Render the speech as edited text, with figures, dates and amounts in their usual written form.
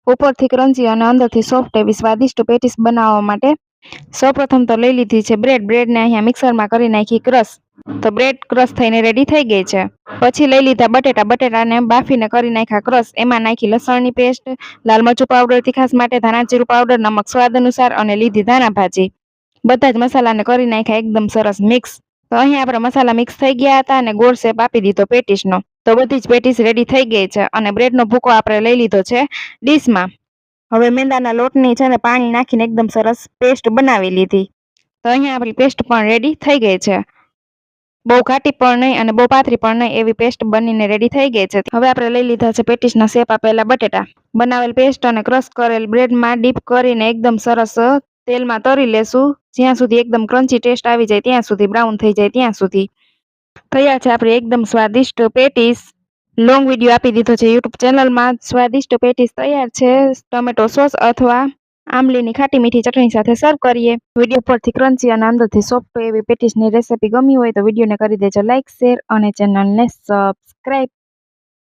ઉપરથી ક્રન્ચી અને અંદરથી સોફ્ટ એવી સ્વાદિષ્ટ પેટીસ બનાવવા માટે સૌપ્રથમ તો લઈ લીધી છે બ્રેડને અહીંયા મિક્સરમાં કરી નાખી ક્રશ. તો બ્રેડ ક્રશ થઈને રેડી થઈ ગઈ છે. પછી લઈ લીધા બટેટાને બાફીને કરી નાખ્યા ક્રશ. એમાં નાખી લસણની પેસ્ટ, લાલ મરચું પાવડર તીખાસ માટે, ધાણા જીરું પાવડર, નમક સ્વાદ અનુસાર અને લીધી ધાણા ભાજી. બધા જ મસાલાને કરી નાખ્યા એકદમ સરસ મિક્સ. તો અહીંયા આપણા મસાલા મિક્સ થઈ ગયા હતા અને ગોળ શેપ આપી દીધો પેટીસનો. તો બધી જ પેટીસ રેડી થઈ ગઈ છે અને બ્રેડનો ભૂકો આપણે લઈ લીધો છે ડીશમાં. હવે મેંદાના લોટની છે ને પાણી નાખીને એકદમ સરસ પેસ્ટ બનાવી લીધી. તો અહીંયા આપણી પેસ્ટ પણ રેડી થઈ ગઈ છે. બહુ ઘાટી પણ નહીં અને બહુ પાતળી પણ નહીં એવી પેસ્ટ બનીને રેડી થઈ ગઈ છે. હવે આપણે લઈ લીધા છે પેટીસના શેપ આપેલા બટેટા. બનાવેલ પેસ્ટ અને ક્રશ કરેલ બ્રેડમાં ડીપ કરીને એકદમ સરસ તેલમાં તરી લેશું. જ્યાં સુધી એકદમ ક્રન્ચી ટેસ્ટ આવી જાય ત્યાં સુધી, બ્રાઉન થઈ જાય ત્યાં સુધી. તૈયાર છે આપણી એકદમ સ્વાદિષ્ટ પેટીસ. લોંગ વિડીયો આપી દીધો છે યુટ્યુબ ચેનલમાં. સ્વાદિષ્ટ પેટીસ તૈયાર છે. ટમેટો સોસ અથવા આમલીની ખાટી મીઠી ચટણી સાથે સર્વ કરીએ. વિડીયો પરથી ક્રન્ચી અને અંદરથી સોફ્ટ એવી પેટીસની રેસીપી ગમી હોય તો વિડીયોને કરી દેજો લાઇક, શેર અને ચેનલને સબસ્ક્રાઈબ.